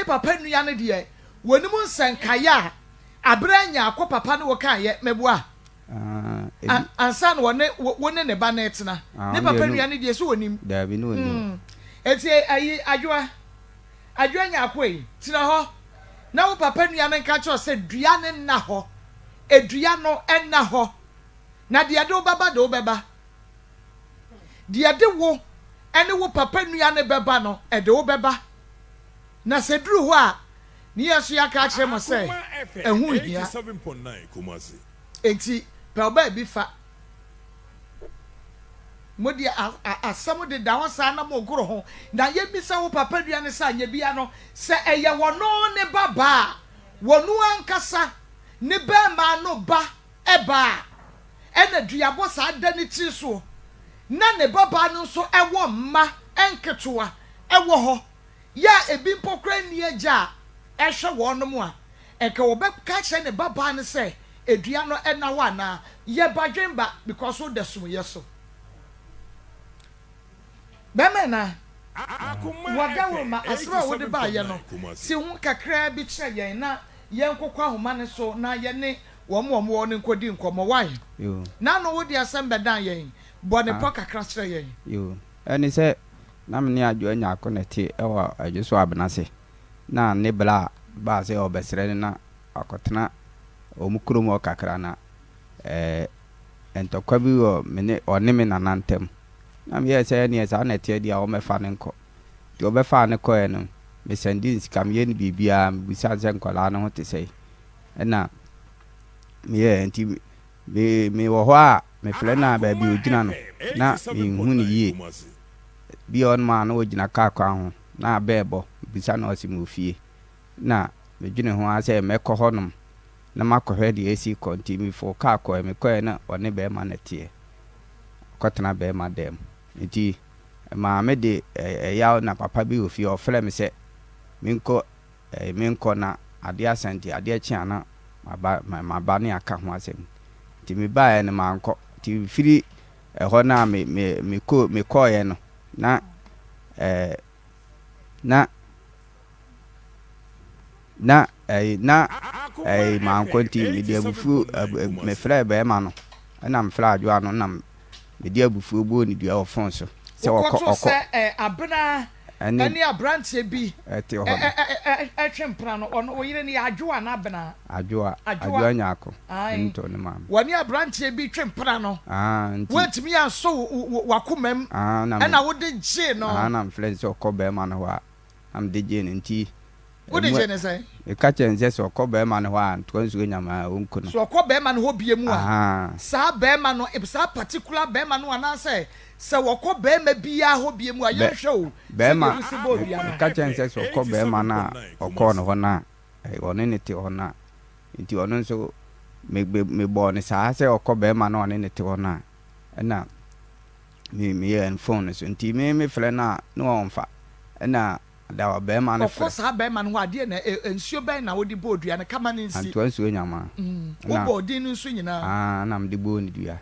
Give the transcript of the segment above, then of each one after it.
ne papa nua ne de wonimu nsankaya abranya akọ papa ne wo kan ye mebua ansa no wone ne ba na etena ne papa nua ne de so wonim da bi no wonim eti ayi adwa nya akọ yi tena ho na wo papa nua ne ka cho se dua ne na ho edua no enna ho na de ade wo baba de wo beba de ade wo ene wo papa nua ne beba no ede wo beba na se duru ho a ni yesu ya ka kire mo se ehu hia 87.9 kumasi enti pe oba bi fa modi asam de da ho sa na mo goro ho na ye bi sa wo papa nua ne sa nya bia no se eye wono ne baba wonu ankasa ne ba ma no ba eba ena duabo sa da ne ti so na ne baba no so ewo mma enketoa ewo ho ya ebi mpokra ni agya ehwe wono mu a eke wo be ka kye ne baba ne se edua no ena wa na ye badwemba because of the sum yeso bemena wagawo ma asra wo de ba ye no si hu kakra bi kire yen na yen kokwa homa ne so na ye ne wo ne nkodi nkomo why yo na no wo de asem bedan yen bo ne po kakra kire yen yo eni se na me ne adwo nya akoneti ewa adwoso abenase na ne bla ba se obesere na akotena omukrom okakra na entokwa bi wo me one me nanantem na me yese ne yesa na tie dia wo mefa ne nko ti obefa ne ko no me sendi nsikam ye ne bibia bisa se nkola no hote sei na me ye enti me wo ho a me fle na ba bi ogina no na me hu ne yie bi on ma no ogina ka kwa ho na bebo bisa na osimu fie na me dwene ho ase me ko honom na makohwe de esi continue for ka ko me ko na one be ma na tie kotena be ma dem enti ma me de ya na papa bi ofie ofre me se minko na ade asante ade achi ana ma ba ne aka ho asem ti me ba e ne manko ti firi ho na me ko ye no na manko ti me de abufu me fra be ma no na me fra adwo ano na me de abufu bo ni dua ofon so se okọ abena ani abrantie bi etwempra no ono oyire ni adwoa na abena adwoa nyako nto ne mam wani abrantie bi twempra no wetimi anso wakomam na wode je no na influence okọ be ma no wa am de je nti wode je ne sai e ka chense so okọ be ma no wa nto nsugo nyama onku no so okọ be ma no ho bie mu a sa be ma no e sa particular be ma no ana say se wokọ be ma bia ho bie mu a ye hwe o be ma ka chense so okọ be ma na okọ no ho na one ne te ho na nti ono nso me bo ne sa se okọ be ma na one ne te ho na na me ye phone so nti me fle na no onfa na da be ma no fle of course be ma no ade na ensuo be na wodi bodua na kama ne nsi anto nsuo nyama wo bodi no nsu nyina na me de bo ni dua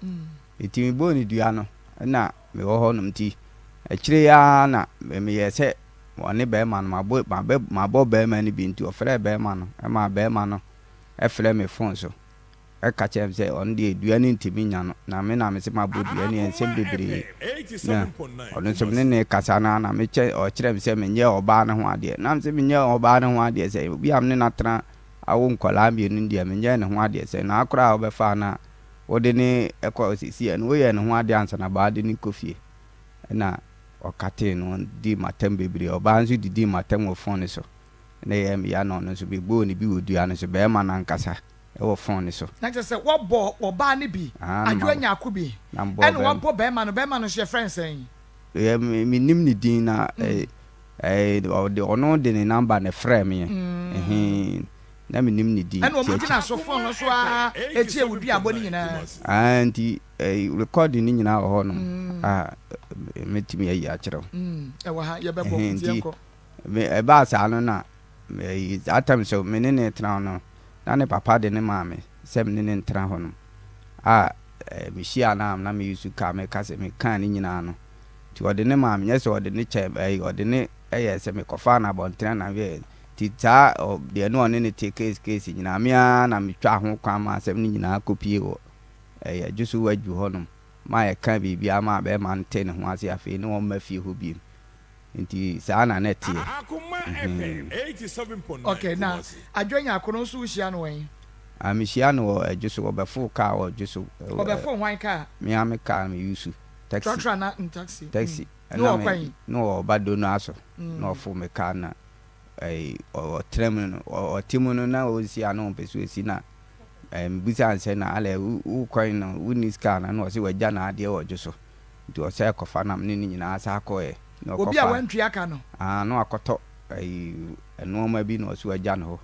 eti me bo ni dua no na me wo ho num ti akire ya na me ye se woni be ma no ma bo be ma ni bi nti ofre be ma no e ma be ma no e fle me phone so e ka chem se on de dua ni ntimi nya no na me se ma bo dua ni ensem bebre na on so ne kasa na me che o kire me se me nye oba ne ho ade na me se me nye oba ne ho ade se bi am ne na tra awu nkola bi nu ndie me nye ne ho ade se na akra obefa na wode ni ekwa osisi en wo ye ne ho ade ansa na ba de ni kofie na okate no di matem bebre oba nso di matem wo phone so na ye me ya no so bi gbo ni bi wodua no so be ma na nkasa e wo phone so na je se wo bo oba ni bi adwo nya akobi en wo bo be ma no she friends en ye mi nim ni din na de ono de ni number ne frame ye na me nim ni din en wo mo gina so phone no so a etie wodi abo ni nyina anti recording ni nyina ho no metimi ayi a kire e wa ha ye be bo tie ko me e ba sa no na atam so me ne tra no na ne papa de ne maame se me ne tra ho no me hia na me yusu ka me ka se me kan ni nyina no ti ode ne maame nye se ode ne che ode ne ye se me kofa na bontra na we tita de no ne ne take case nyina me a na metwa ho kwan ma asem ni nyina kopie wo jusu waju honom ma ye kan bibia ma be man ten ho ase afi ne won ma fie ho bi nti saa na net ye Akoma FM 87.9. Okay, na adwanya akono so hia no wen amihia no jusu Obofour ka wo jusu Obofour hwan ka me am ka me yusu taxi na taxi no obado no aso no fo me ka na o trem no o timu no na o si ano pesu esi na bisa anse na ale u coin no uniska na no se waja na ade o jusu nti o se kofa na me ni nyina asa akoe no kofa obi a wantwi aka no no akoto no ma bi no se waja no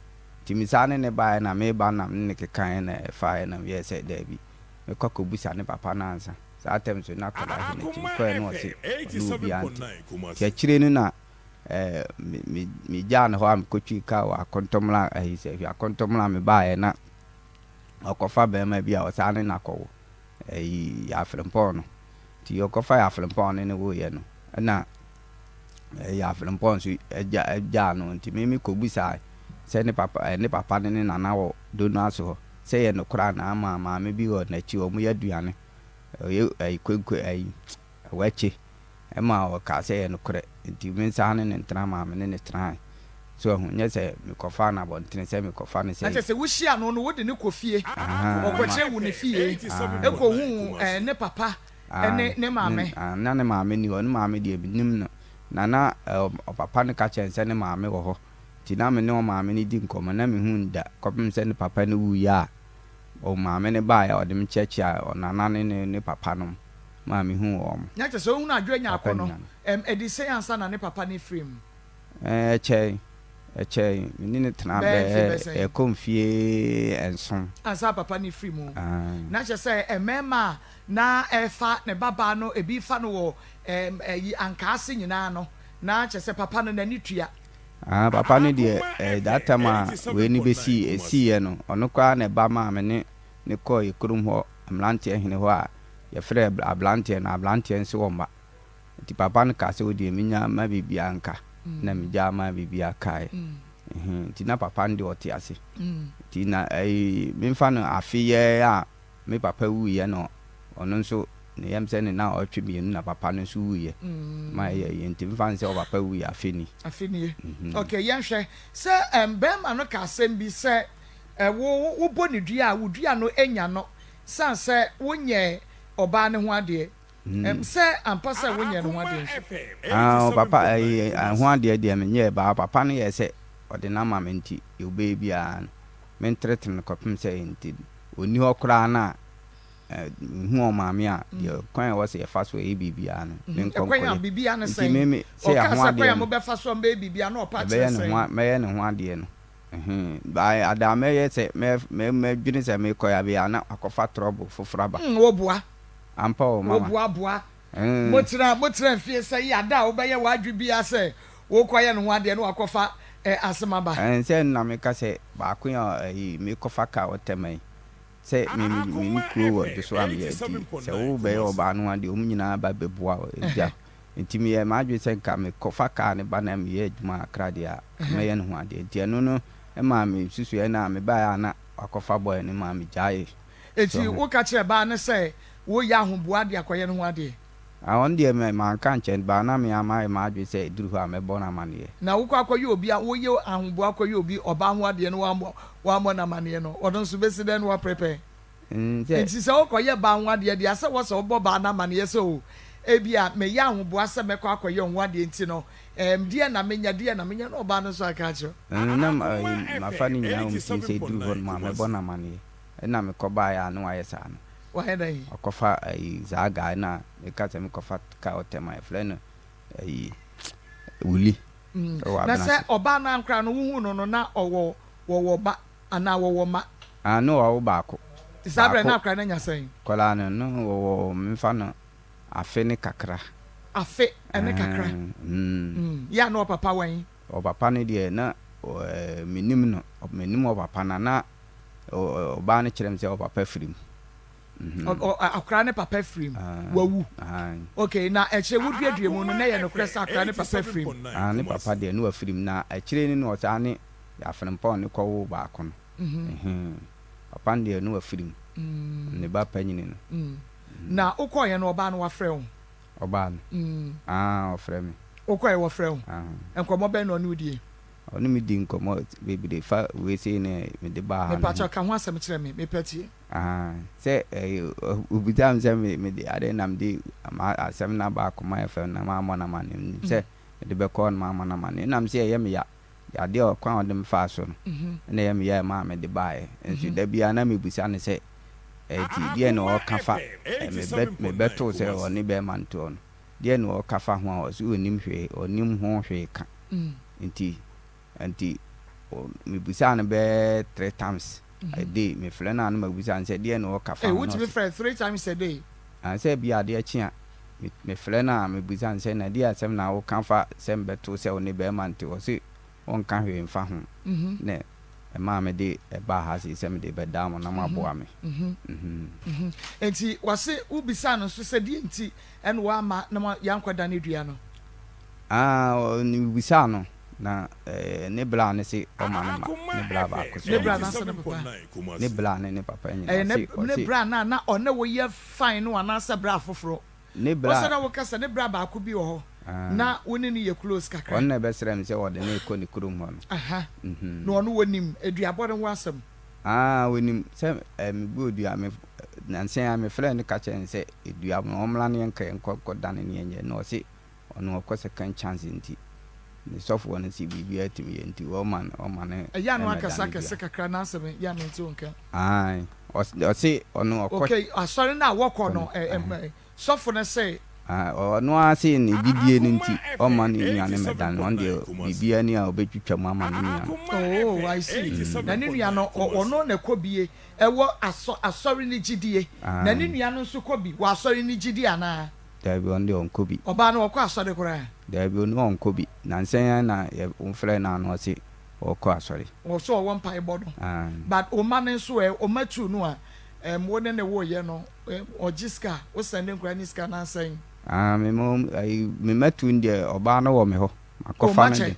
timisa ne ba na me ba na ne kekan na fa na ye se da bi me kokko busa ne papa na ansa sa tem so na kola ne ti ko no se no bi anti ya chire no na mi jan ho am kotwi ka wa kontomla se ya kontomla me ba na okofa be ma bi a o sa ne na ko ya frempon no ti okofa ya frempon ne wo ye no na ya frempon so ja no nti me ko busa se ne papa ne nana wo do no aso se ye no kra na ma me bi wo na chi wo mu ya duane kwenkwe wache ma o ka se ye no kre nti me sa ne ntra ma me ne tra so hu nye se me kofa na bo ntene se me kofa ne se se wo hia no wo de ne kofie okoche wu ne fie eko hu ne papa ne maame na ne maame ni wo ne maame de nim no nana o papa ne ka chen se ne maame wo ho ti na me ne o maame ni di nkomo na me hu nda kopem se ne papa ne wu ya o maame ne ba ya o de me chechi a o nana ne papa no ma me hu o mo nya se hu na adwanya akono edi se ansa na ne papa ne frame Eche menine tena be konfie enson ansa papa ne frame na che se emema na efa ne baba no ebi fa no wo ankase nyina no na che se papa no nani tua papa no de that time we ni be si ye no ono kwa na ba ma me ne ko yikurum ho amlante hene ho a ye frɛ ablante na ablante nso wo mba ti papa no ka se wo de minya ma bibia nka na mi ja ma bibia kai ti na papa ndi oti ase ti na mi fa no afiye a me papa wu ye no ono nso ne yam se ne na otwe bi na papa no nso wu ye ma ye nti mi fa nse o papa wu ye afini okay yenhwe se bem ano ka asem bi se wo boni dua wo dua no enya no san se wonye oba ne ho ade se ampa se wonye no ho ade papa ho ade de me nye ba papa no ye se ode na ma menti yo baby an men tretin ko pem se enti oni ho kra na hu o maame a de kwan wo se ye fa so e bibia no men kon kwan bibia no se me se ya ho ade kwan mo be fa so be bibia no pa che se me ye no ho ade no ba adame ye se me dwene se me koya bia na akofa trouble fofraba wo boa ampa o mama wo boa motira fie se ya da wo be ye wadwe bia se wo koya no ho ade no akofa asemaba se na me ka se ba ko ya me kofa ka otemai se me kuro wo de so am ye di se wo be o ba no ade o nyina ba beboa dia ntimi ye ma adwe se nka me kofa ka ne ba na me ye adwuma akra dia me ye no ho ade dia no ma me susu ye na me ba ya na akofa boy ne ma me jaye eti wo ka kire ba ne se wo ya ahoboa de akoye no ho ade on de me man kan chen ba na me ama ma adwe se duru ha me bona mane na wo kwa akoye obi a wo ye ahoboa akoye obi oba ho ade no wa mo na mane no odon so besi den wa prepare enti se wo koye ba ho ade de ase wo se wo bo ba na mane se o ebia me ya ahoboa se me kwa akoye ho ade enti no die na menya no oba no so aka cho na ma fa ni nya o se duru ho ma me bona mane na me ko ba ya no wa yesa no wa hedai akofa zaga na e ka se me kofa ka otema e freno wuli na se oba na nkra no hu no na owo ba ana wo ma no wo ba ko isabre na nkra na nya sen kola no wo mfa no afe ne kakra afe ene kakra ya no papa wan o papa ne de na menim o papa na o ba ne kirem se o papa firim akra ne papa frame wawu okay na ekire wuduadue mu no na ye no kresa akra ne papa frame ne papa de no afrim na ekire ni no sa ne ya fenpon ne ko wo ba ko no papa ndie no afirim ne ba panyini no na ukoye no oba no wafrɛ wo oba no ofrɛ me ukoye wafrɛ wo enkomo be no ne udie onu mi di nkomo baby de fa we say ne me de ba me pacha ka ho asɛm kyerɛ me petie say ubitam say me de ade nam de asɛm na ba Akoma FM na ma na ma ne say de be call ma na ma ne nam say ye me ya ade o kwan odem fa so no na ye me ya ma me de ba e nso da bia na me busa ne say ti die no o kafa me beto say oni be man to no die no o kafa ho o so onim ho hwe ka anti me busa ne be 3 times a day me fle na me busa say die no o kafa what me fle 3 times a day say bia de chia me fle na me busa say na dia asem na o kafa say beto say oni be man to o say on kan hwe mfa ho ne ma me de ba ha say me de be da mo na ma bo ame enti wase ubisa no so say die enti en wa ma na yankwada ne dua no ni ubisa no na ne bla ne se o ma ne bla ba ko ne bla na se ne papa ne bla ne papa nyina ne bla na one wo ye fine no ana se bra afoforo ne bla o se na wo kasa ne bra ba ko bi wo ho na woni ne ye close kakra on na be srem se wo de ne ko ni kurum ho no ono wonim eduabode ho asem wonim se me bu odua me nansen me friend ka chen se eduab no omla ne enko dan ne enye no se ono ko second chance nti the software na si bibia atimi enti o man ya no akasa kakra na asem ya no nti onka o se ono okay sorry na woko no software na say no ase ni bibie ni nti o man ni nuane medan on de bibia ni a obetwitwa mu ama ni nuane I see na ni nuane ono na kobie ewo asori ni gidie na ni nuane nso kobi wa asori ni gidie ana dabi on de on kobi oba na okọ asori kora dabi on kobi na nsen na on frɛ na no ase okọ asori o so won pai bodo but o man nso o matu no a wone ne wo ye no ojiska o sende nkra ni ska na nsen me matu ndie oba na wo me ho makofa ne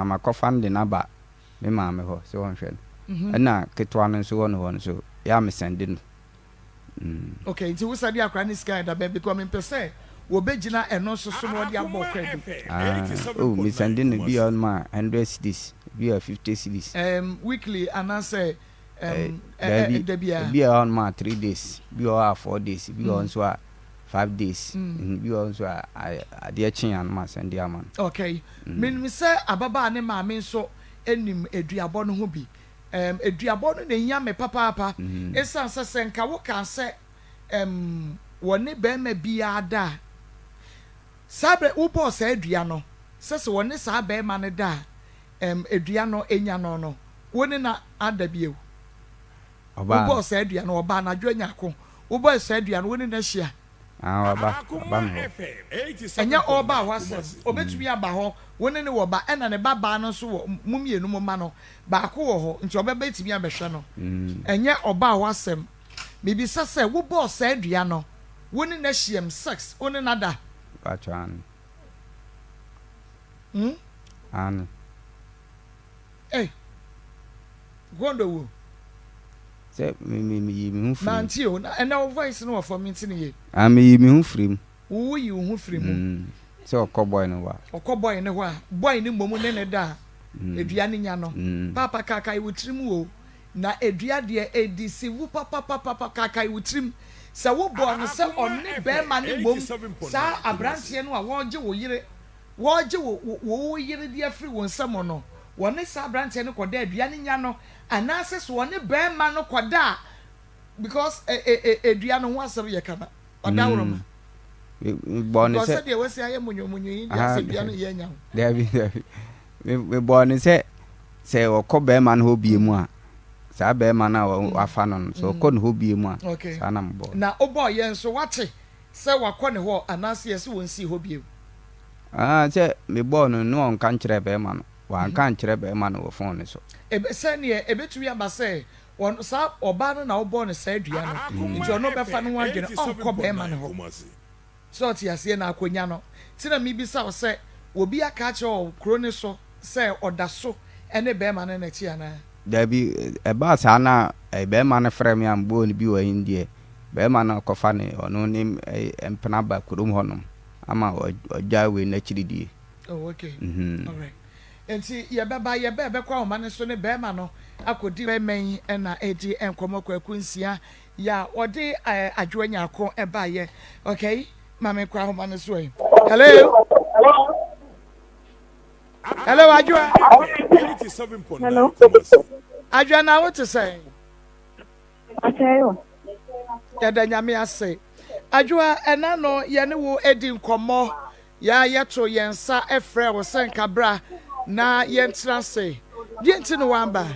makofa ne na ba me ma me ho so won hwe na ketwa no so won ho so ya me sende no okay nti wo sadi akra ni ska da be because me pese wo begina eno so so no dia bo credit me sende no bi on ma 100 cedis bi 50 cedis weekly and say be on ma 3 days be on 4 days be on so 5 days be on so a dia chin an ma send dia man okay me say ababa ne ma me so enim eduabo no ho bi eduabo no nya me papa esan se nka wo kan se woni be ma bia da sabe wo boss edua no se woni sa be ma ne da edua no enya no woni na adabie oba boss edua no oba na dwanya ko wo boss edua no woni na hia oba no enya oba wasem obetumi aba ho woni ne wo ba ena ne baba no so mumienu mo ma no ba ko wo ho nti obeba etimi abehwe no enya oba wasem bibi sase wo boss edua no woni na hiem sex woni na da bachan gondo wo se me hu frim Auntie o na na voice no for me ntini ye me hu frim wo yi hu frim se okoboy no wa okoboy ne ho a boy ne momu ne da edua ne nya no papa kaka iwutrim wo na edua de edisi wu papa kaka iwutrim se wo bo no se onne be ma ne bom sa abrantie no a woje wo yire wo yire de afri won sam no woni sa abrantie no koda edua ne nya no anase so woni be ma no koda because edua no ho asem ye kana oda woroma born se de we se aye munyomunyo yi dia se edua no ye nya David me born se okobe ma no obie mu a sa be ma na afa no so ko no obie mu a sa na mbo na obo ye nso wate se wakọ ne ho anase ye se wonsi ho bie se me born no on kan kire be ma no wa kan kire be ma no wo phone ne so se ne ebetumi aba se won sa oba no na obo ne sa adua no nti ono be fa no wadwene onko be ma ne ho so ti ase na akonya no ti na mi bi sa se obi aka che o kro ne so se oda so ene be ma na chi ana there be a bus ana a be man frame am bo ni bi wa India be man kofa ne ono nim empena ba kurum honom ama oja we na chiridi. Oh, okay. All right. And see, ye be kwa o man so ne be ma no akodi be men na edi enkomo kwa kunsia ya ode adwoanya akon e ba ye. Okay? Mame kwa o man so yi. Hello. Hello, Ajwa. 87.9. Hello. Ajwa, na what to say? Okay. Kada nyame ase. Ajwa, ena no ye ne wo edi nkomo ya yeto yensa efre wo senka bra na yentra se. Di nti no wamba.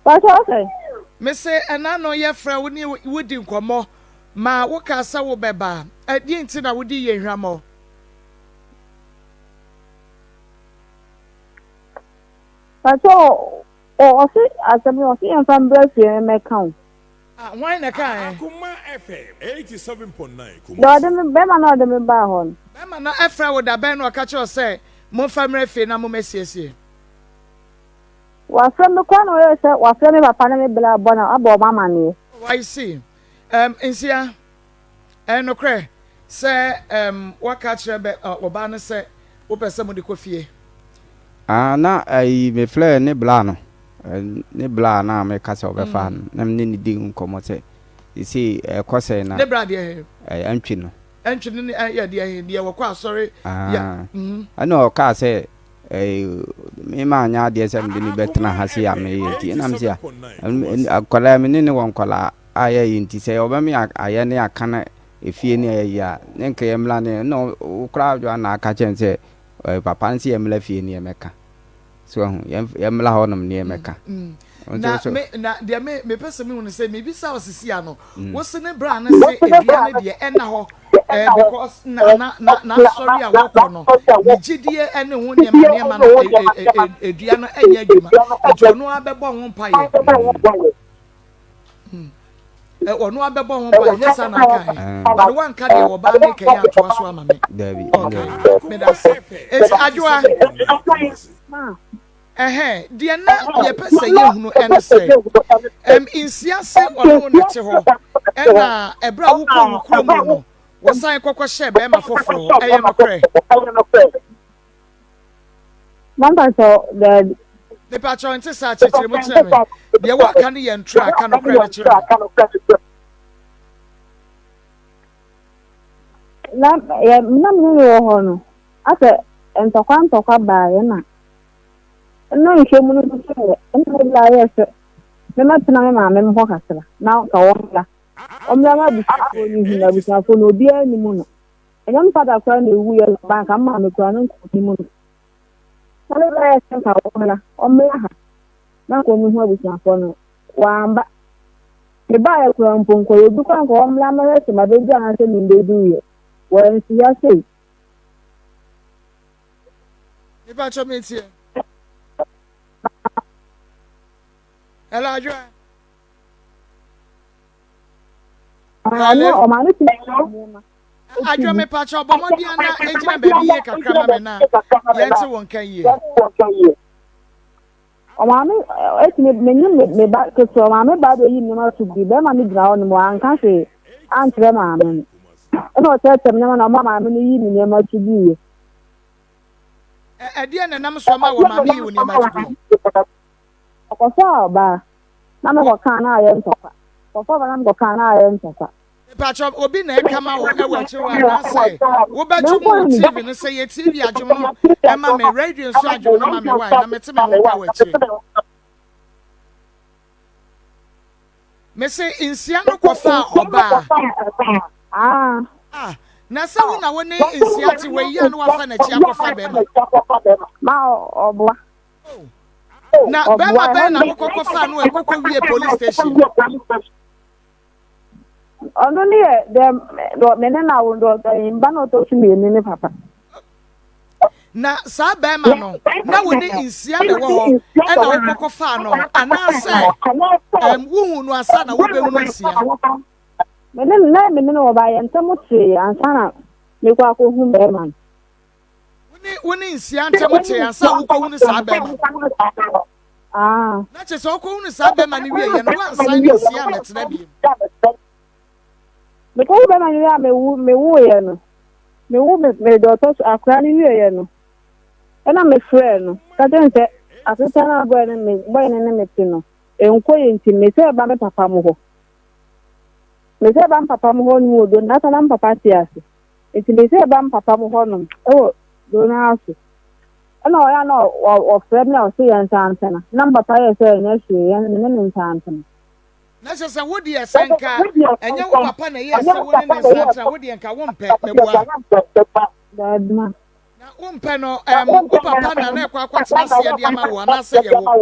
What okay? Me say ena no ye frɛ wo ni wodi nkomo ma wo ka sa wo beba. Di nti na wodi ye hwamo. Pato o fi asemi o fi en fam bra fi me count. Why na kan? Akoma FM 87.9. Do de me be ma na de me ba hon. Be ma na efra wo da ben no ka che o say mo famre fi na mo mesiesie. Wa fam me kwa no ye se wa fam me papa na me bla bo na abo mama ni. Why see? Insia no kre say wa ka che be oba no say wo pese mo de kofie. Na ai me flare ne bla no. Ne bla na me kasa obefa na me ni di nkomo se. Isi kwose na. Ne bra de Antwi no. Antwi ne ya de wo kwa sorry. Ya. Ano ka se me ma nya de se me ni betna hase ya me yenti na me sia. Akola me ne won kola aya yenti se oba me aya ne akana efie ne ya ne nke yemla ne no ukra jo na aka chen se papa nsi yemla fie ne emeka. So yemla honom ne emeka. Na de me pese me won say me bisa osisi ano wo se ne bra na se edua ne de ena ho because na sorry a wo kono ni gidie ene ho ne ma no edua no enya adwuma ejono abebo ho paye ono abebo ho paye nyesa na kan but one ka de wo ba ne kan ya to aso ama me David me da se eti adwoa dia na ye pese ye hunu ene se insia se ono ne te ho ena ebra wo kuro mu no wo san kokko hye be ma foforo eye no kre Mamba so the patron nti sa chechire mu kire me dia wo aka ne ye ntra aka no kre ne kire na me wo ho no ase entokwa ba ye na no nhemu no so e na la yes me ma tena me ma me ho kasela na ka wo la o me ma bi ko ni hu na bi sa fo no bi ani mu no enyam pada kwa na ewu ye ba ka ma me kwa no ni mu no ale la yes ka wo la o me ha na ko mi hu bi sa fo no wa mba me ba ya kwa mponko ye du kwa ko o mla ma se ma be ja na se ni be du ye wo nsi ya se ni patron me tie Hello, Adwa. O ma ni ti Adwa me patch obo mo dia na ejina baby ye kakra ma me na yenti won kan ye. O ma mi me ba ke so ma me ba do yi ni ma su bi be ma ni gra o ni mo an kan se Auntie ma me. No tete me na ma me ni yi ni ma su bi. Dia na nam so ma wo ma me yi wo ni ma su bi. Kofa ba na me ko kan na ye ntokwa kofa ba na me ko kan na ye ntokwa Pacho obi na ekama wo e wachi wa na say wo ba ju mu TV no say ye TV adwum no e ma me radio so adwum no ma me wa na me te me ho ka wachi me say insia no kofa oba na say wo na wo ne insia ti we ya no wa fa na chi akofa be ma obwa na bema na kokko fa no e kokko wie police station ondo ni do me na wo do mba no to su me ni papa na sa bema no na wo ni insia de wo ho e na wo kokko fa no ana say wo hu no asa na wo be hu insia me no ba ye ntamu tre ansa na me kwa ko hu bema woni nsia ntemote ansa wokɔ woni saa bɛma na kyese wokɔ woni saa bɛma ne wie ye no wansan ne nsia metena bi me ko bɛma ne ya mewu ye no mewu me dɔtɔ akra ne wie ye no ɛna me frɛ no ka tɛnse asesa na boy ne me ti no enko ye nti me sɛ ba me papa mo ho me sɛ ba papa mo ho ni odo na sana papa ti ase nti me sɛ ba papa mo ho no do na ase ɛna ɔya na ɔfrɛ me na ɔse yɛn santana na papa yɛ sɛ yɛn hwe yɛn ne santana na sɛ wodi ɛsɛnka ɛnyɛ wo papa na yɛ sɛ woni ne santana wodi ɛnka wo mpɛ meboa dadma na wo mpɛ no wo papa na na ɛkɔ akɔtena se yɛ de ama wo na sɛ yɛ wo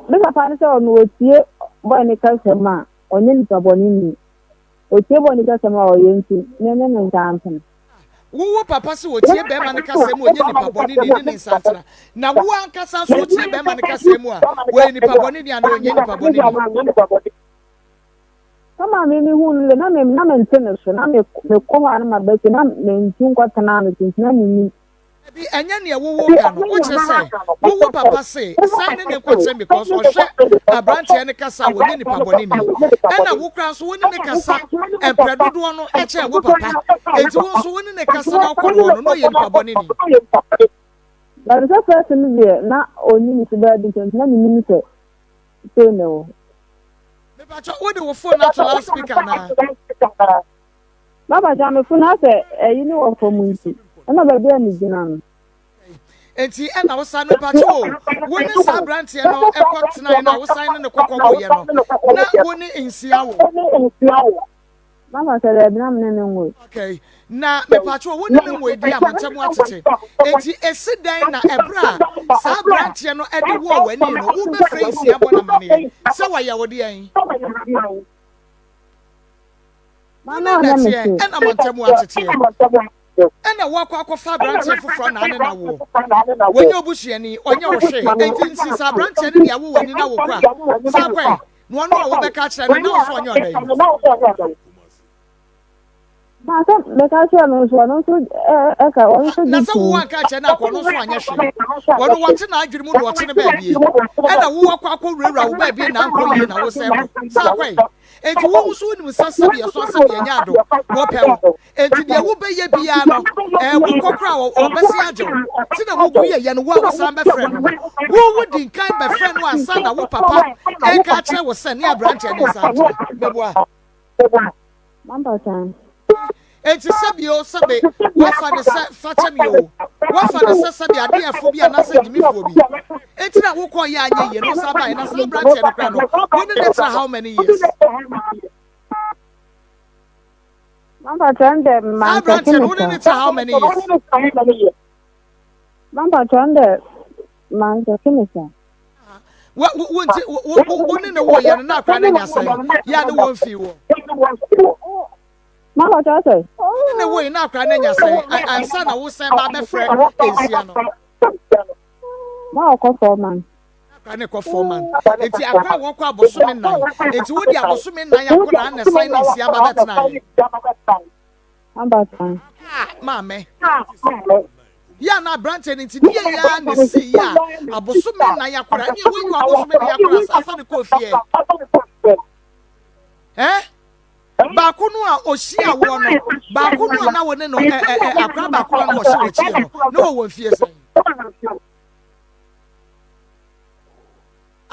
me papa ne sɛ ɔno otie boy ne kasɛm a ɔnyɛ nipa bɔne ni otie boy ne kasɛm a ɔyɛ nti ne nsantana wo papa sɛ wotie bɛma ne kasɛm ɔnyɛ nipa bɔne ni ne nsantana na wo ankasa so wotie bɛma ne kasɛm a wɔyɛ nipa bɔne ni ana ɔnyɛ nipa bɔne ni kama me hu le na me nte ne so na me kɔ ana ma bɛti na me nti nkɔtena no tintina ni bi anya ne wo ka no wo kyerɛ sɛ wo papa sɛ sai ne nkɔtɛ because ɔhwɛ abranteɛ ne kasa wɔ ne nipa bɔne ni ɛna wo kra so wo ne kasa ɛprɛ dodoɔ no ɛkyɛ wo papa enti wo so wo ne kasa na ɔkɔ no no yɛ nipa bɔne ni ba de sɛ first no deɛ na ɔnyi ne tiba di nti na ni sɛ sɛ ne wo me ba wo de wo phone na to last speaker na baba ja me phone na sɛ ɛyi ne wɔ fam nti ɛna ba bia ni gina no enti ɛna wo sa no pa cho wo ne sa abranteɛ no ɛkɔ tena na wo san ne kɔkɔ wo yɛ no na wo ne nsia wo mama sɛ da bina me ne ngo okay na me pa cho wo ne ngo edi amantam atete enti esi dan na ɛbra sa abranteɛ no ɛde wo wani no wo be frɛ nsia bɔ na mane sɛ wa yɛ wo de an mama na me ɛna amantam atete ɛna wakɔ akɔfa abranteɛ foforɔ na ane na wo wɔnyɛ obusuani ɔnyɛ wo hwe enti nsi sa abranteɛ no deɛ wo wani na wo kɔ a sa kɔ na ɔno a wobɛka kyerɛ no na wo so ɔnyɛ ɔdɛ ma sɛ bɛka kyerɛ no so ɔno nso ɛka ɔno nso na sɛ wo wanka kyerɛ no akɔ no so anyɛ hwe ɔno wɔte na adwene mu de ɔte no baabie ɛna wo wakɔ akɔwurawura wo baabie na ankɔ yie na wo sɛ kɔ sa kɔ enti wo nso wonim sasa bi ɛso asɛ bi ɛnyɛ ado wɔpɛ wo enti deɛ wobɛyɛ biara no wo kɔkora a ɔbɛsi agye wo ti na wogu yɛ no wo a wosan bɛfrɛ no wo wodi nkan bɛfrɛ no ansa na wo papa ɛnka kyerɛ wo sɛ ne aberanteɛ ne nsa nkyerɛ bɛboa enti sɛbe wafa ne sɛ fakyɛ me o wafa ne sɛ sɛbe adeɛfo bi anasɛ gyimifoɔ bi enti na wokɔ yɛ anyɛ yie no sa bae na sɛ aberanteɛ no kora no wo ne tra how many years Mamba Chande, how many years? Mamba Chande, Manta Kinisa. What wouldn't know you're not crying? Yeah, the one feel. Mamba Chande, in the way now crying. I son, I will send my friend. Maa Akos Maa Akos. Kane ko 4 months enti akwa won kwa bosomi nan enti wodi abosomi nan yakona na sign nsi aba betna ambata mame ya na branch enti die ya na si ya abosomi nan yakora ni we you abosomi nan yakora afa ne Kofi ba kunu a ohia wo no ba kunu na wo ne no akwa ba kunu na wo ohia no wo fie sen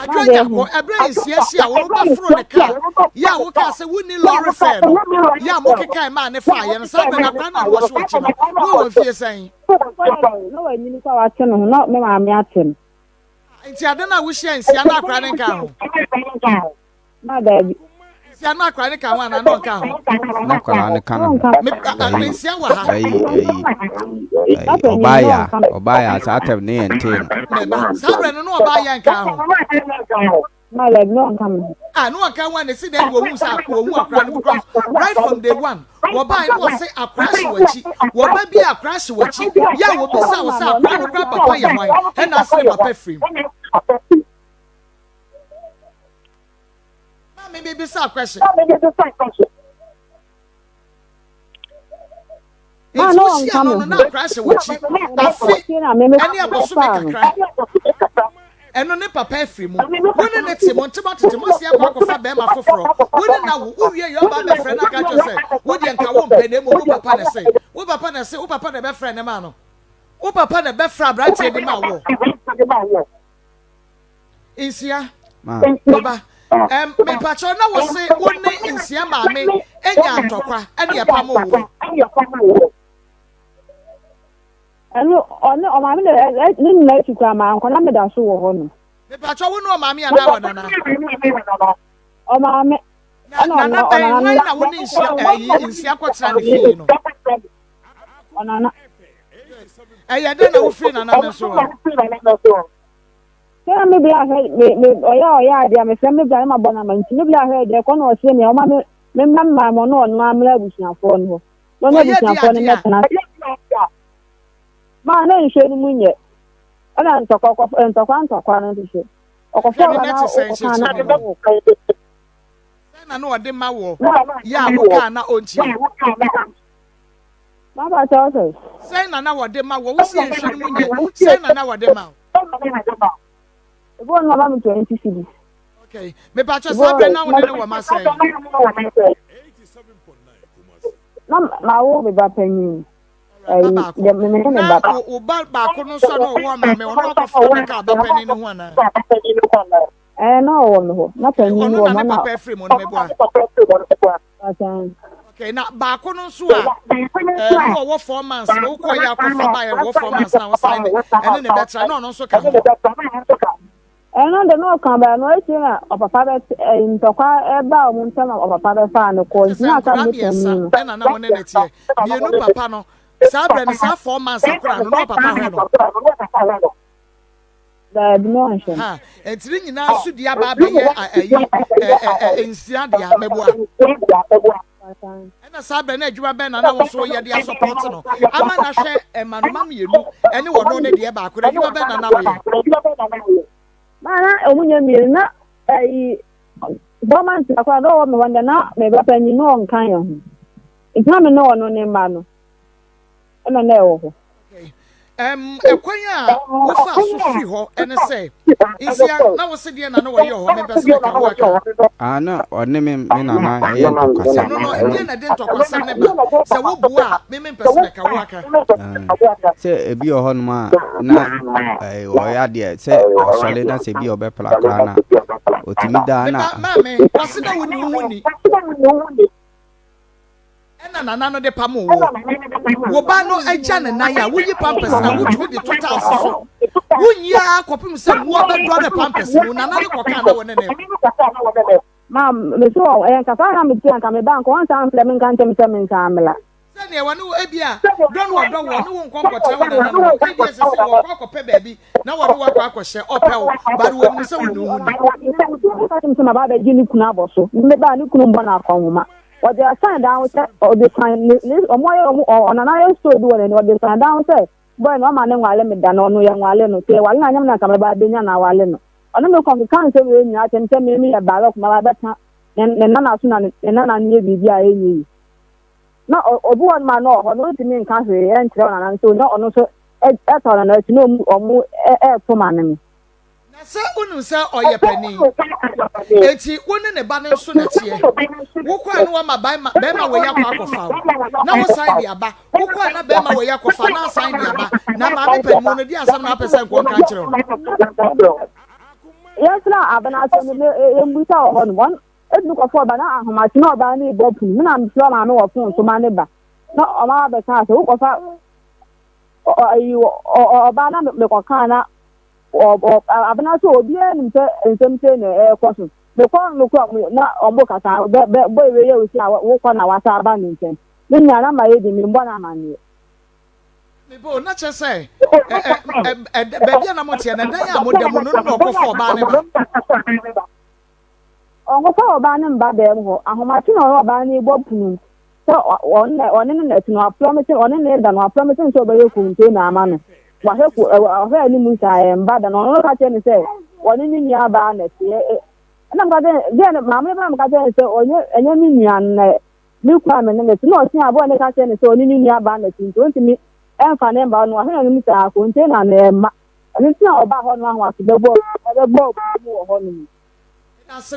Adwanya ko ebre nsia wo ba fro ne ka ya wo ka se woni lorry fare no ya mo keka ma ne fa ye no sa be na kwa na wo so chi no wo fie sen no wa nyini kwa wa che no no me ma me atem nti ade na wo hia nsia na akra ne ka ho na da bi nsia na akra ne ka ho na no ka ho na akra ne ka no me nsia wa ha obaya sa atem ne enten sabre no obaya nka ho na le no kam no aka one ne si dem wo hu sa ko hu akra ne because right from day one wo buy no say akra shi wachi wo ba bi akra shi wachi ya wo bi sa wo sa akra no kra papa ye hwan e na say papa free ma me be sa question It's what she no crash wachi. Afi any abosu be kakra. Eno ne papa afiri mu. Woni ne ti mo ntema tete mo sia kwa kofa be ma foforo. Woni na wo wie yo ba be frɛ na ka cho say. Wo de nka wo mpe ne mo wo papa na say. Wo papa na say, wo papa na be frɛ ne ma no. Wo papa na be fra branch e di ma wo. Insia. Baba. Me pacho na wo say woni insia ma me enya atokwa ene ye pam wo. Ano ono o ma me ni na chukwa ma anko na me da so wo ho no. Me pacho wo no o ma me ana wo nana. O ma me nana na wo ni insia kwatra ne fie no. Onana. Ya de na wo fie nana ne so. Kaya me bia me oya dia me fam me bia ma bona ma nti me bia he de ko no o se me o ma me ma mo no no amla busuafo no. No na busuafo no me tena. Ma na nhwe ni munye. Ana ntokwa no dihwe. Okofo na no ode ma wo. Ya wo ka na onti. Ma ba ta o say na wode ma wo si nhwe ni munye. Say na wode ma. Ebo no ba me 20 cedis. Okay. Me pa cho sabre na wo ne wo ma say. 87.9 kumasi. Na wo be ba panyin. O ba ko no so no wo ma me ono ko fo na ka ba panyin no ho na. No wo no ho. Na panyin wo na papa free mo no me bua. Okay, na ba ko no so a wo 4 months wo ko ya ko fa ba ya wo 4 months na wo sign ene ne betra na ono so ka. No de no kan ba no eti na o papa be ntokwa e ba o ntem o papa be fa no ko nti na ka be temi no na wo ne ne tie ye no papa no sabre ne sa 4 months akura no papa he no da dimension ha entiri nyina su dia ba be ye ensia dia mebua ena sabre na adwuma be na wo so ye dia support no ama na hwe emanoma mienu ene wo no ne dia ba akura adwuma be na wo ye mana omunye miri na government akwa do me wanda na me ba panyi no nkan yo ho itna me no no ne ma no ena na ewo ho ekwanya wo fa so fi ho ene se isia na wo se die na no wo ye ho me pese ka wo aka na one me na ye ntokasa no die na de ntokasa ne ba se wo bua me pese ka wo aka se ebi ho no ma na o ya de se osole na se bi obepla kra na otimi da na mame wase da woni woni ena na no de pamo wo ba no agya ne nan ya wuyi pampers na wutumi de total so wunya kopim se wo be do de pampers mu na na de koka na wona ne ma me so ka fa na me tian ka me bank wan san fle me kan tem se me kan amla se ne wona wo ebia don wo do wo no wo nkon kotra wona na no ebia se se wo kwa kope baabi na wo wo kwa akɔhye opel but wo mu se wo no hu se ma ba be jini kuna aboso me ba ni kunu mbo na akonwoma or they are signed down with or they sign or another story doing or they sign down say boy no man wale me da no no ya wale no te wale na nyam na ka me ba de nya na wale no ono me kon kan se we nya tem tem me ya ba ma ba beta ne na so na ne na nye bibi a enyi na obu on ma no ono ti me kan se e ntre na so no ono so e to na ti no omu to ma ne na se unu se oyepani eti woni ne ba ne so na tie wo kwa no ma ba ma we ya kwa kofa na wo sign dia ba wo kwa na ba ma we ya kofa na sign dia ba na ma be pe mu no di asam na pese nko ka kire yes na abana so ne embuta ho no won edu ko fo ba na ahoma ti na ba na ibo pu na mi so ma no wo fun so ma ne ba na o ma be ka so wo ko fa o ba na me ko kana abana so obi enim se nsem ne kwaso me ko no ko na ombo kasa bo we ye usi wo ko na wasa aba ni nsem ni nya na ma ye di mi mbo na manie me bo na che se be bia na mo tie na dan ya mo dem no no ko fo ba ne ba ongo fo ba ne mba dem ho ahoma ti no ba ne ibo punu so one na ti no promise one na da no promise so ba ye ku nte na ama no wa he ku ahwe ni mu sa mba da no no ka che ni se one ni nya ba na ti na mba de ma me ba mba de se onye enye ni nya na me kwa me ne no otin abo ne ka se ne so ni ni aba na tin to ntimi emfa ne mba no ahena no mi ta container na ma ani tin oba ho no ahwa se bebo mu ho no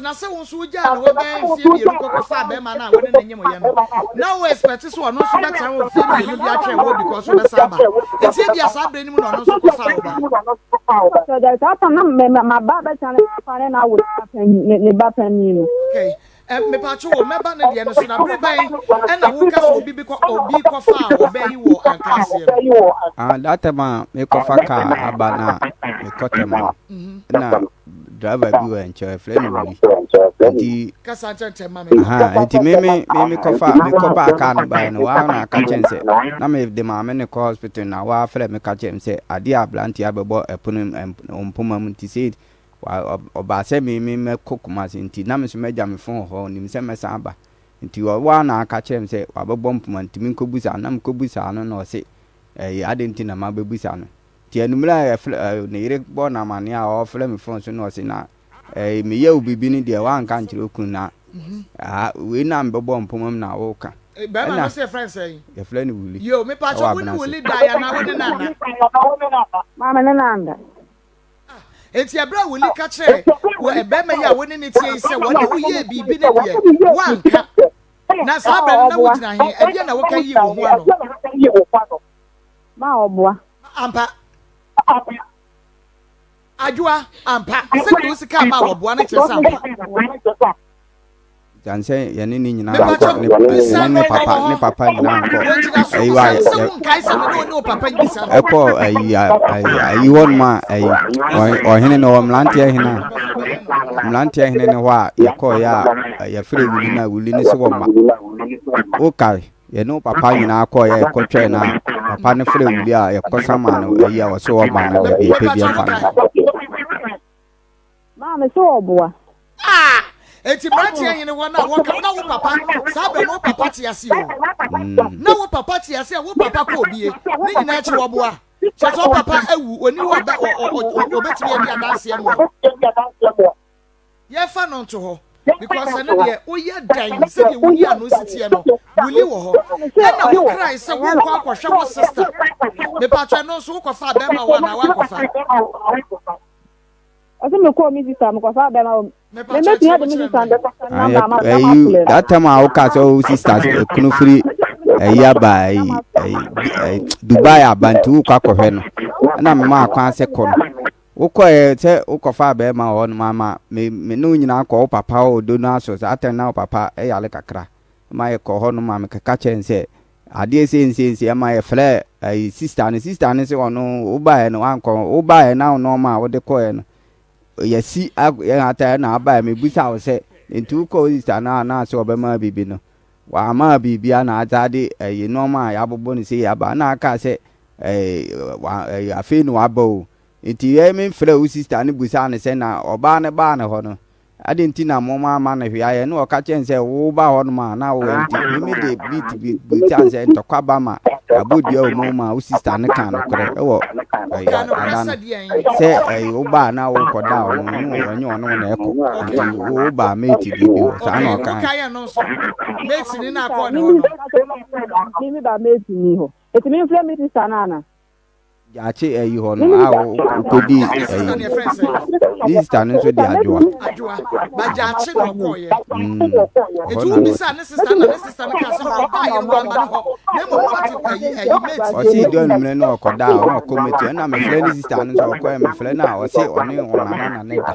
na se won so ja no we ben fie bi ko fa be ma na we ne nyem ye no now we expect so no so better we fie bi no bi a try wo because we saba etie bi asabre ni mu no so ko fa oba so that ta na ma ba be tan fa na wo ne ba pan ni no okay me pa cho wo me ba na de no so na bre ban e na wo ka so obi ko fa oba yi wo ankase that time me ko fa ka abana me ko tema na driver bi wa nche friend wuli nti kasa chente ma me nti me ko fa me ko ba ka no ba no wa na ka chense na me de ma me ne ko hospital na wa frɛ me ka chense ade ablanti abebo epunu ompoma mu nti say oba se me ko kumasi nti na me so meja me fon ho nim se me san ba nti wa na ka chense wa bebo mpoma nti me ko busa na me ko busa no na o se ade nti na ma be busa no ti enumra ne yire bo na mane a o frɛ me fon so no o se na me ye obibi ni de wa nka nkyere okun na we na mbebo mpomam na wo ka ba ma no se friend say ye friend wuli yo me pa cho woni wuli da ya na woni nana ma me ne nanda enti abra wuli ka kire wo ebe me ya woni ne tie se woni wo ye bibi ne de wa nka na sabra na wo gina he e na wo ka yi wo ho ano ma oboa ampa Ajua ampa se ko sika ma wo boa na kire sampa janse ye ni nyina ne papa ni na ko ayiwa eko ayi won ma ayi o hene no mlantia hene ne wa ye ko ya fere wuli ni se wo ma o kai ye no papa nyina ko ye ko twa na papa ne fere wuli a ye ko sama no ayi a wo so wo ma na be pe bi amfa ma me so oboa enti brati yin wo na wo ka na wo papa sabe no papa ti ase o na wo papa ti ase wo papa ko obie ni nyina chi wo boa che so papa awu oni wo ba obetimi e bia danse mo ye fa no nto ho because na de o ye dan se de wuli anu sitie no wuli wo ho na wo cry se wo kwa kwhwe wo sister me pa twa no so wo kwa fa be ma wa na wa kwa fa ase me ko mi sister me kwa fa be ma that time I was all sisters kunu free by Dubai abantu kwa kohwe no na me ma kwa se kono ukọ se ukofa be ma won mama me no nyina akọ papa o do na so aten na papa yale kakra ma ye ko ho no ma me kaka chense ade se ma ye fle sister ne se ono uba no anko uba na no ma wo de ko no yesi ata na aba me busa wo se ntu ko sister na so be ma bibi no wa ma bibi na atade ye no ma ya bobo ni se ya ba na aka se afi no abo nti ye me frɛ wo sister ne busa ne se na oba ne ba ne ho no ade nti na mo ma na hwia ye no o ka chen se wo ba ho no ma na wo nti me de beat busa se ntokwa ba ma abodia o mo ma wo sister ne kan no kre e wo adan se wo ba na wo koda o no onye ono na eko nti wo ba mate bi sa na o kan mate ni na ko ne ho no mi ba mate ni ho etimi frɛ mi sister na na ache ho no kodi this time so di ajua ba ja ache no ko ye etu bi sa ne sister na ka so ba ye wa ma ho na mo pati mate o si do numre no okoda o committee na me friend sister no so ko me friend na o si oni onana na ne da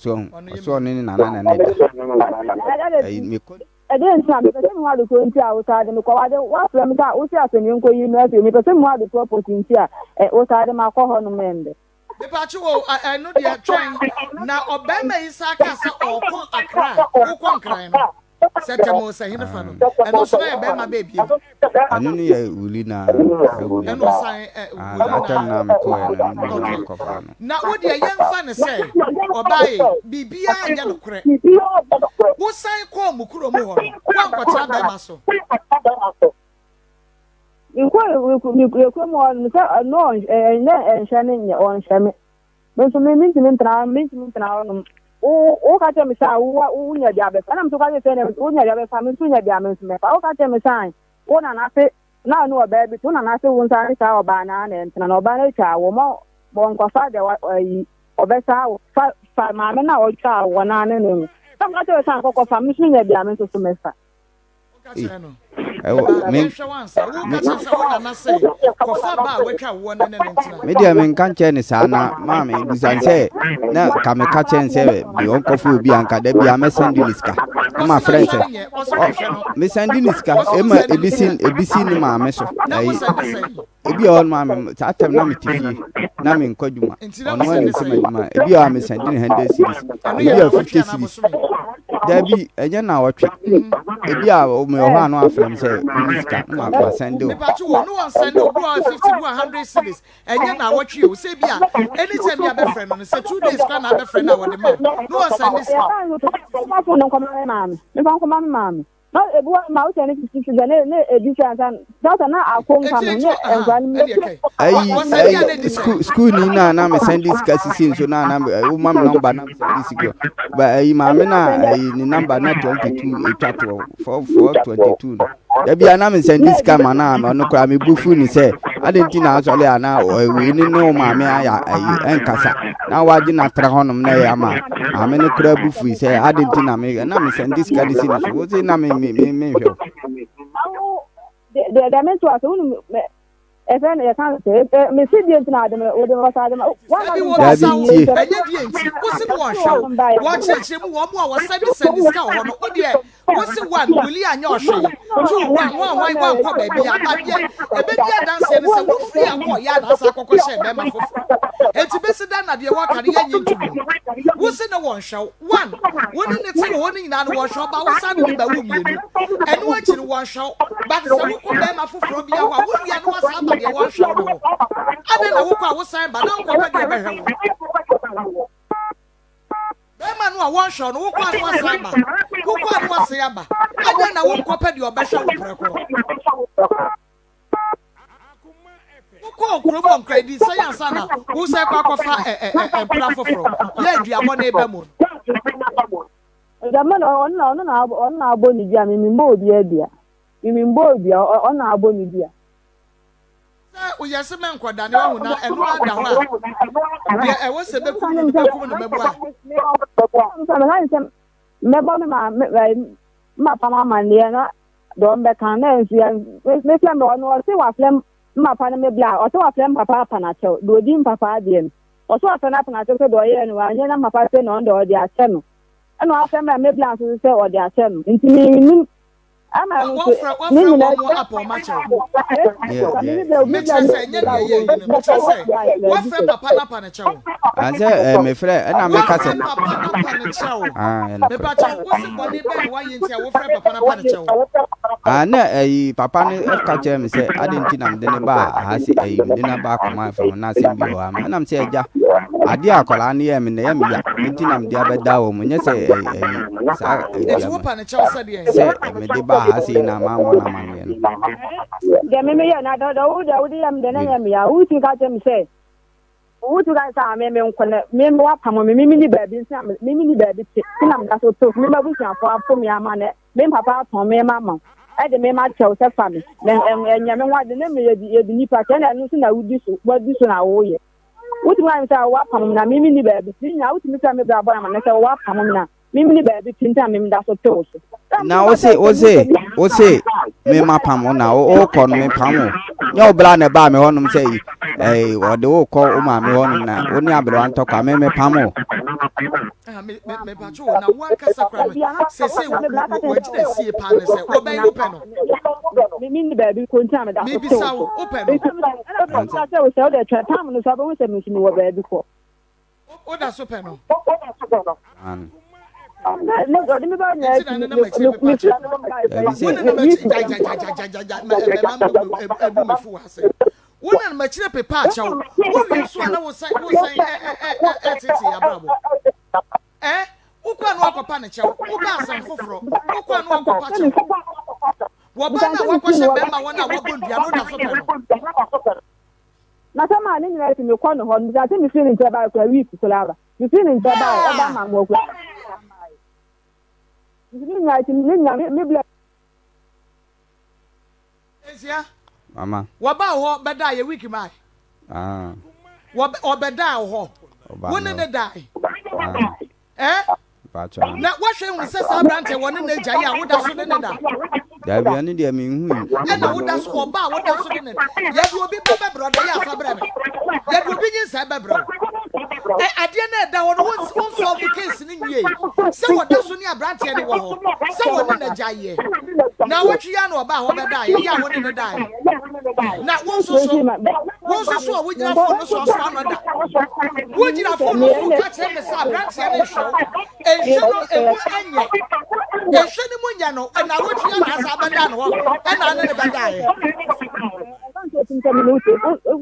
so ni nana na ne da me ko eden sam pese mo adu ko ntia o taade me ko ade wa fra me ka o si asemi nko yi no afi me pese mo adu property ntia o taade ma ko ho no mende me pa chi wo I know they are trying na obema isaka sa oko akra o ko nkran no setemo sa hine fa no eno so na be ma baby anu ni ya wuli na eno sai wuli na me ko ya ko fa no na wo de yen fa ne se obai bibia anya no kure wo sai ko mukuro mu ho wa kwata be ma so inko mo no enshane nya on shame so me minti ntra no o ka tell me say wo nya dia be na me so ka say na wo nya dia be fa me so nya dia me so me fa o ka tell me say wo na na say na no ba bi to na na say wo nsa sa oba na na entina na oba na cha wo mo bo nko fa de yi obesa fa ma me na o cha wo na na no some ka tell say ko fa me so nya dia me so me fa media men kan che ni sana mama edusan se na ka me ka che nse bi on kofu obi anka da bia me send niska ma friend se me send niska e ma ebisi ni ma me so ebi on ma me atem na me tifi na me nkwaduma ono ani se ma ebi o me send ni 100 series ebi o 50 series dabi enye na wotwe ebi a me ho anu afrem se niska na ma send o me pa tu no one send o 50 to 100 series enye na wotwe o se bi a anytime ya be friend no say 2 days kan na be friend na wo de ma no one send this ma fo no koma mama me fa koma mama no ebu ma o tene kisi ne edition san data na akonka no ne ai school ni na me send this kasi so na o mam number na send this go ba ai ma me na ai ni number na 22 etwato 422 ya bia na me send this kama na no kra me bufu ni se adenti na asole ana we ni no ma me aya ai enkasa na waji na tra honom na ya ma ame ne kra bufu se adenti na me send this kasi so wo se na me hwe de men to aso unu efen e kan se me si di ntina de o de wasa de wa na enye di enti wo se wo hwe wo cheche mu wo mu a wo send ska ho no wo de wo se one wuli anya ohwe two one kwa baby abie ebe dia dance ne se wo free akọ ya na asa akọkọ she be ma fofo enti be se da na de wo kare yenye ntubu wo se na wo hwe one wo ni ne ti wo ni nyina no wo hwe ba wo sa ni ba wo mienu ene wo chiri wo hwe ba se wo ko be ma foforo bia wa wo ya no wasa ba de wo hwe no ade na wo kwa wo san ba na nko pa de be hwe wo Bema no a one shot no kwa no asaba. Wo kwa no asaba. Ade na wo nkopa de obehwe wo preko. Wo ko okrobo nkra di science na wo sai kwa kofa plafofro. Ya duabo na ebe mo. Jama no na abo ni dia mi mbo obi adia. Mi mbo obi na abo ni dia. O yesi men kwada ne hu na enu ada ho a de e wo se bekum no bebu a mebo ma pa ma ne na do mbe kan na ensu ya me flem no no se wa flem ma pa na me bla o se wa flem papa pa na che do di papa de en o se wa flem pa na che se do ye no anya na ma pa se no do di ache no eno afem me bla so se o di ache no nti mi ama no ni ni na apo ma che me say nye ye me say wa frem papa na pa na che o anje me frem na me ka se papa na pa na che o me pa che wo se body be wa yin ti a wo frem papa na pa na che o na papa ne ka che me se adenti na me de ne ba ha se me de na ba Akoma from na se bi o am na me se eja ade akola ne ye me na ye me ya enti na me de abeda wo munye se sa e wo pa na che o se de se me de ba ha se na ma mo na ma ne de me ya na do yam de na yam ya uti ka che me se uti ka sa me nkole me wa pamo me ni baabi nsa me ni baabi ti na me da so to me ba bu sia fo afo me ama ne me papa ton me mama e de me ma che o se fa me enya me wa de na me ye di nipa ke na no so na wudi so na wo ye uti ma nsa wa pamo na me ni baabi ti nya uti mi ka me bra bo na me se wa pamo na me ni baabi ti nta me da so to so na o se me ma pamo na o ko no me pamo nya obla na ba me honum say o de o ko o ma me honum na oni abro antokwa me pamo me pacho na wa kasa kra me se wo jide sie pa ne se wo ben open no me ni baabi ko nta me da so me bisa wo open no sa se o se o de tra tam no so ba wo se me wo baabi ko o da so open no Wona ma chire pepa acha wo wi so na wo sai titi ya brabo wo kwa no akopa ne chewo wo ba asem foforo wo kwa no akopa chewo wo ba na wo kwhye be ma wona wo bondua no da so pe na sama ni nyina ti me kwa no ho mi ati mi feel nje ba kwa week so laba You see in Tabay, Obama work. You Ezia. Mama. Waba ho beda ye week mai. Obeda ho. Woni ne dai. Pacha. Na wahwe hu se sa brante woni ne gyae a woda so ne da. Da bia ne dia me hu. E na woda so oba woda so ne. Ye bi obi bebe brodo ya fa bre me. Ye bi obi nyin sa bebro. Ade na da wono won solve case ni nwie. Se woda so ni abrante ne wo ho. Se woni ne gyae. Na wotwi ya na oba ho beda ye ya woni ne dai. Na won so wojina fo no so another. Wojina fo no so ka che me sa abrante ne show. Enshono ewu anye. Enshono munya no na wotwi ya na sa beda no ho. E na ne beda ye.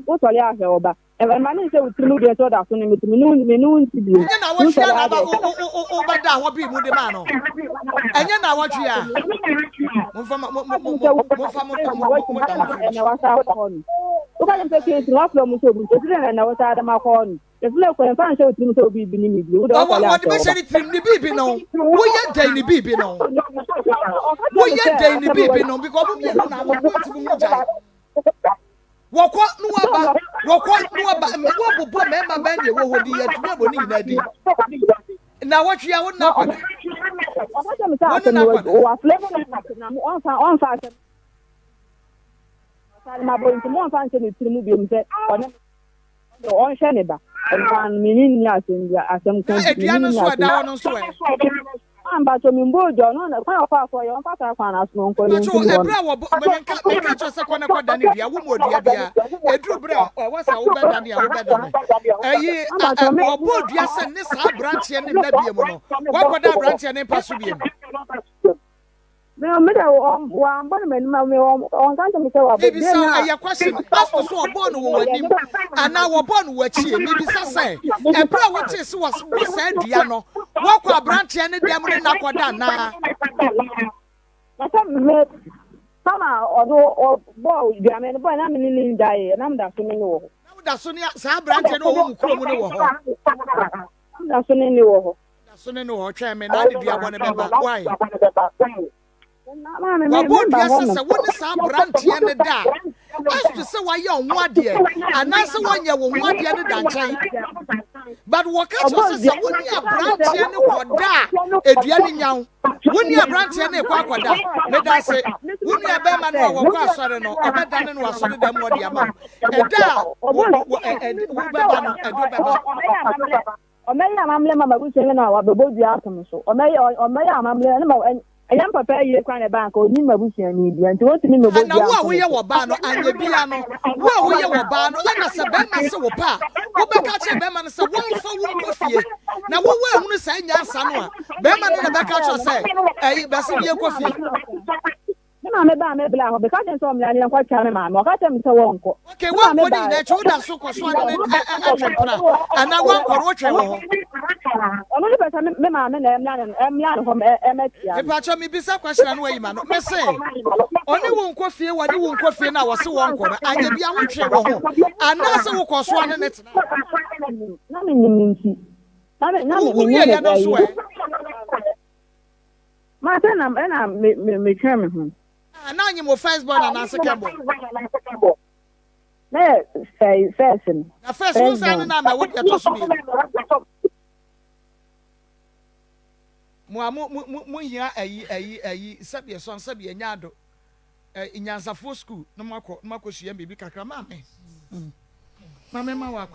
What are you about? And my name is Utrude so that me no na wotwi ya na ba o beda ho bi mu de ma no. Enye na wotwi ya. Na what you are not. My boy, to one fancy to move himself on Shaneba and meaning as in the but to me, boy, John, on a far for your father, as no one. No, me one on can't say maybe some a question. Ask for so born who and now we're born with you. Maybe say a bro what is was said Diano. Walk a branch and them in Aquadana. Sama or boy, I mean, boy, I'm in die, and I'm that no. That's Sonia, Sam Branch and all that's in the Sonia, no, chairman, I did want to remember why. What yes, what is our branch and the da? As to say why you're one dear, and that's one year one year than but what can you say? When you are branch and the if you're young, when you are branch and the quaquada, let us say, when you are Berman or Quasarano, or Betan was on them what the amount. And now, or may I mamma who's saying now about the atom so, or may I mamma and I am prepared you crying a bank or Nima Bush and India and to what to me about what we are Bano and the piano. Well, we are Bano and as a Berman so pa. What back at Berman is a one for one coffee. Now, what will you say, Yasanwa? Berman in the back at say, a Bassilia coffee. I'm a bad black because I'm from Lanian quite charming. I'm not them so uncle. Okay, one putting that you that so called and I want to watch only but I'm young from MSC. Me be some question where you man. Me say only one coffee, what you won't coffee now was so uncle. I give you one chair home. And that's a cost one in it. My son, I'm chairman. And now you first born and answer Campbell. There, say, fashion. The first one, and I would get to me. Muya, a Sabia son, Sabia Yado in Yansafo school, no more, Marcos, baby, Cacramame. Mamma,